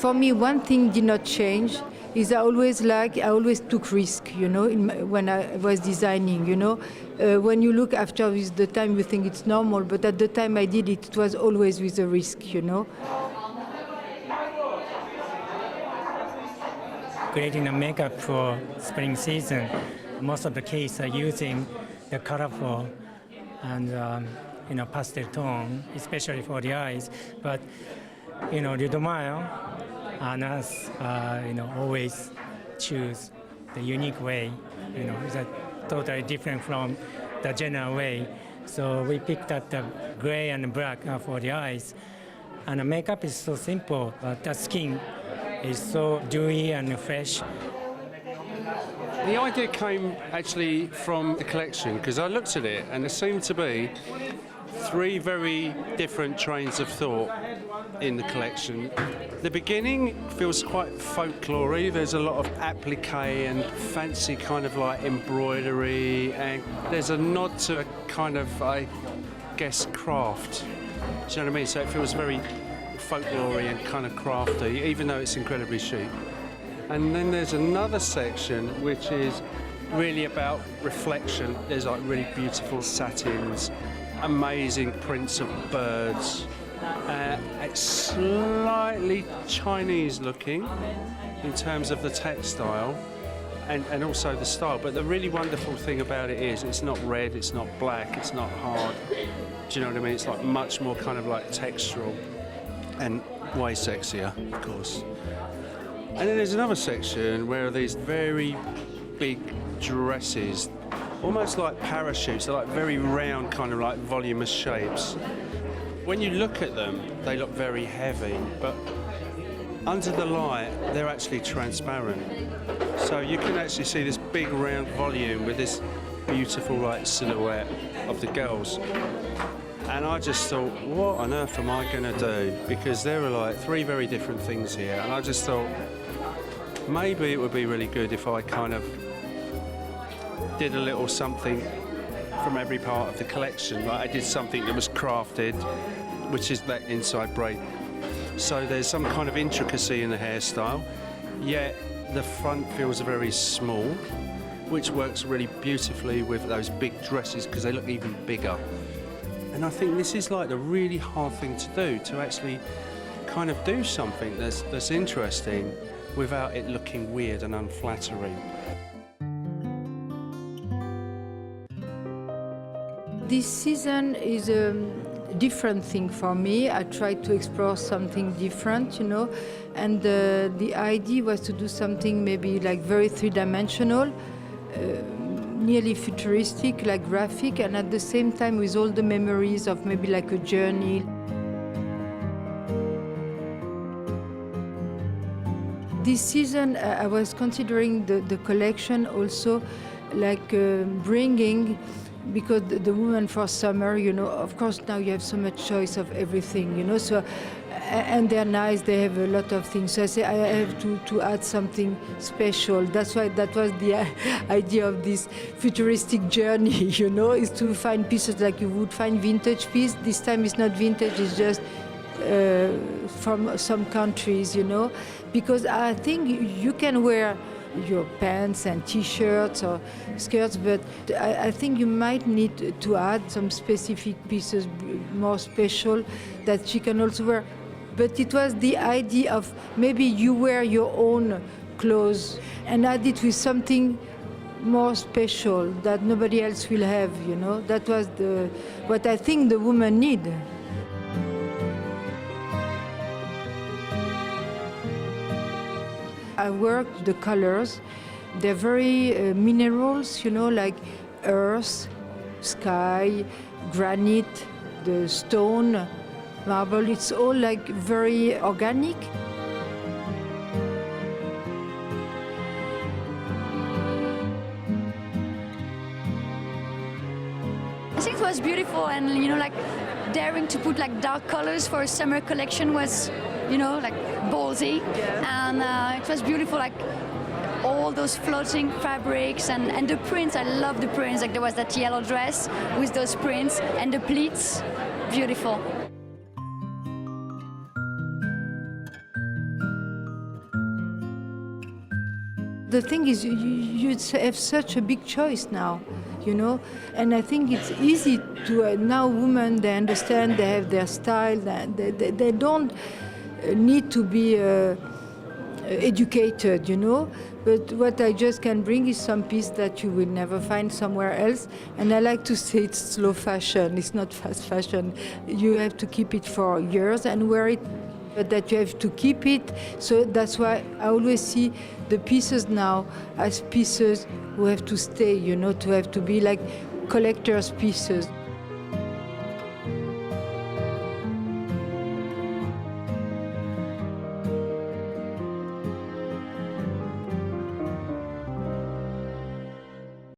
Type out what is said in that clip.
For me, one thing did not change is I always took risk, you know, when I was designing, you know. When you look after with the time, you think it's normal, but at the time I did it, it was always with a risk, you know. Creating a makeup for spring season, most of the case are using the colorful and pastel tone, especially for the eyes. But Rue du Mail and us, always choose the unique way. It's totally different from the general way. So we picked up the gray and black for the eyes, and the makeup is so simple, but the skin is so dewy and fresh. The idea came actually from the collection, because I looked at it and there seemed to be three very different trains of thought in the collection. The beginning feels quite folklore-y. There's a lot of applique and fancy kind of like embroidery, and there's a nod to a kind of, I guess, craft. Do you know what I mean? So it feels very folklore-y and kind of crafty, even though it's incredibly chic. And then there's another section which is really about reflection. There's like really beautiful satins, amazing prints of birds. It's slightly Chinese looking in terms of the textile and also the style. But the really wonderful thing about it is it's not red, it's not black, it's not hard. Do you know what I mean? It's like much more kind of like textural and way sexier, of course. And then there's another section where these very big dresses, almost like parachutes, they're like very round, kind of like voluminous shapes. When you look at them, they look very heavy, but under the light, they're actually transparent. So you can actually see this big round volume with this beautiful like silhouette of the girls. And I just thought, what on earth am I going to do? Because there were like three very different things here, and I just thought, maybe it would be really good if I kind of did a little something from every part of the collection. Like I did something that was crafted, which is that inside braid. So there's some kind of intricacy in the hairstyle, yet the front feels very small, which works really beautifully with those big dresses because they look even bigger. And I think this is like the really hard thing to do, to actually kind of do something that's interesting without it looking weird and unflattering. This season is a different thing for me. I tried to explore something different, you know, and the idea was to do something maybe like very three-dimensional, nearly futuristic, like graphic, and at the same time with all the memories of maybe like a journey. This season, I was considering the collection also like bringing, because the women for summer, you know, of course now you have so much choice of everything, you know, so, and they're nice, they have a lot of things. So I say I have to add something special. That's why that was the idea of this futuristic journey, you know, is to find pieces like you would find vintage piece. This time it's not vintage, it's just from some countries, you know, because I think you can wear your pants and t-shirts or skirts, but I think you might need to add some specific pieces, more special, that she can also wear. But it was the idea of maybe you wear your own clothes and add it with something more special that nobody else will have, you know. That was what I think the women need. I worked the colors. They're very minerals, you know, like earth, sky, granite, the stone, marble. It's all like very organic. I think it was beautiful, and you know, like daring to put like dark colors for a summer collection was, you know, like ballsy. Yeah. And it was beautiful, like all those floating fabrics and the prints. I love the prints. Like there was that yellow dress with those prints and the pleats. Beautiful. the thing is, you have such a big choice now, you know, and I think it's easy to now women, they understand, they have their style, they don't need to be educated, you know. But what I just can bring is some piece that you will never find somewhere else. And I like to say it's slow fashion, it's not fast fashion. You have to keep it for years and wear it, but that you have to keep it. So that's why I always see the pieces now as pieces who have to stay, you know, to have to be like collector's pieces.